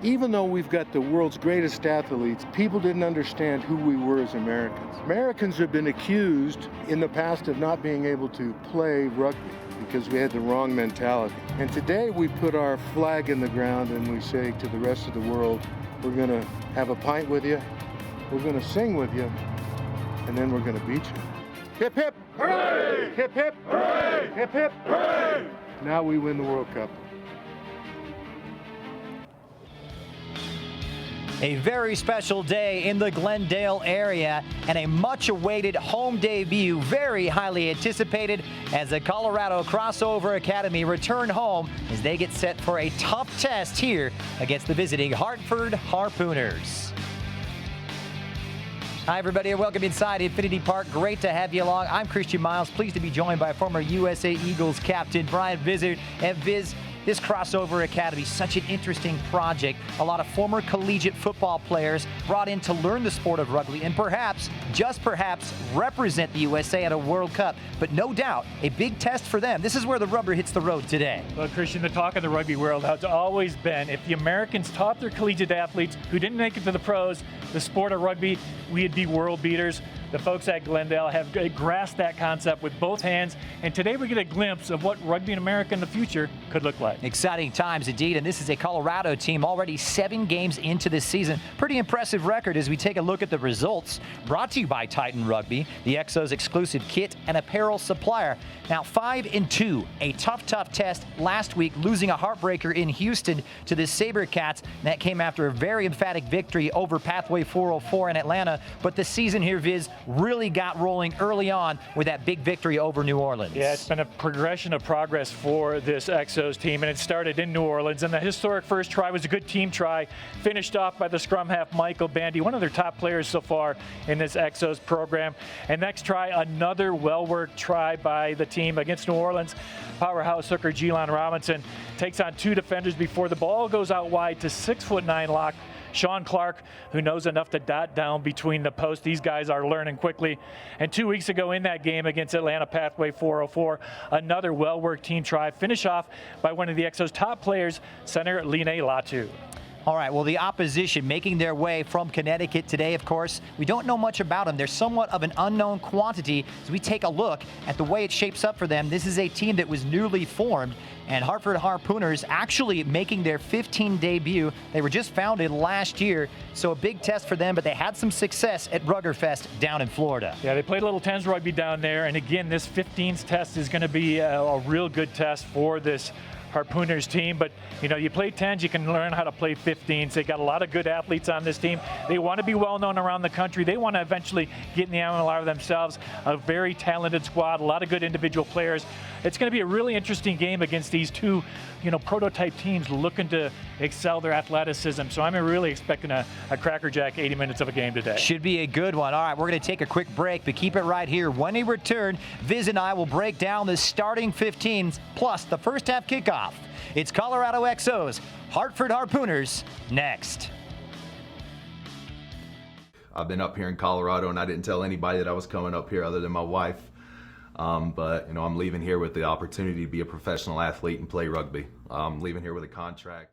Even though we've got the world's greatest athletes, people didn't understand who we were as Americans. Americans have been accused in the past of not being able to play rugby because we had the wrong mentality. And today we put our flag in the ground and we say to the rest of the world, we're gonna have a pint with you, we're gonna sing with you, and then we're gonna beat you. Hip hip! Hooray! Hip hip! Hooray! Hip hip! Hooray! Now we win the World Cup. A very special day in the Glendale area and a much-awaited home debut, very highly anticipated as the Colorado Crossover Academy return home as they get set for a tough test here against the visiting Hartford Harpooners. Hi, everybody, and welcome inside Infinity Park. Great to have you along. I'm Christian Miles, pleased to be joined by former USA Eagles captain Brian Vizard. And Viz, this Crossover Academy, such an interesting project. A lot of former collegiate football players brought in to learn the sport of rugby and perhaps, just perhaps, represent the USA at a World Cup. But no doubt, a big test for them. This is where the rubber hits the road today. Well, Christian, the talk of the rugby world has always been if the Americans taught their collegiate athletes who didn't make it to the pros the sport of rugby, we'd be world beaters. The folks at Glendale have grasped that concept with both hands, and today we get a glimpse of what rugby in America in the future could look like. Exciting times indeed, and this is a Colorado team already 7 games into this season. Pretty impressive record as we take a look at the results. Brought to you by Titan Rugby, the Exos exclusive kit and apparel supplier. Now 5-2, a tough test last week, losing a heartbreaker in Houston to the SaberCats. That came after a very emphatic victory over Pathway 404 in Atlanta, but the season here, Viz, really got rolling early on with that big victory over New Orleans. Yeah, it's been a progression of progress for this Exos team, and it started in New Orleans. And the historic first try was a good team try, finished off by the scrum half Michael Bandy, one of their top players so far in this Exos program. And next try, another well-worked try by the team against New Orleans. Powerhouse hooker Jelon Robinson takes on 2 defenders before the ball goes out wide to 6'9" lock Sean Clark, who knows enough to dot down between the posts. These guys are learning quickly. And 2 weeks ago in that game against Atlanta Pathway 404, another well-worked team try, finish off by one of the Exos' top players, center Line Latu. All right, well, the opposition making their way from Connecticut today, of course. We don't know much about them. They're somewhat of an unknown quantity. As we take a look at the way it shapes up for them, this is a team that was newly formed, and Hartford Harpooners actually making their 15 debut. They were just founded last year, so a big test for them, but they had some success at Ruggerfest down in Florida. Yeah, they played a little 10s rugby down there, and again, this 15s test is going to be a real good test for this Harpooners team. But you know, you play 10s, you can learn how to play 15s. They got a lot of good athletes on this team. They want to be well known around the country. They want to eventually get in the MLR themselves. A very talented squad, a lot of good individual players. It's going to be a really interesting game against these two, prototype teams looking to excel their athleticism. So I'm really expecting a crackerjack 80 minutes of a game today. Should be a good one. All right, we're going to take a quick break, but keep it right here. When we return, Viz and I will break down the starting 15s plus the first half kickoff. It's Colorado Exos, Hartford Harpooners, next. I've been up here in Colorado, and I didn't tell anybody that I was coming up here other than my wife. But I'm leaving here with the opportunity to be a professional athlete and play rugby. I'm leaving here with a contract.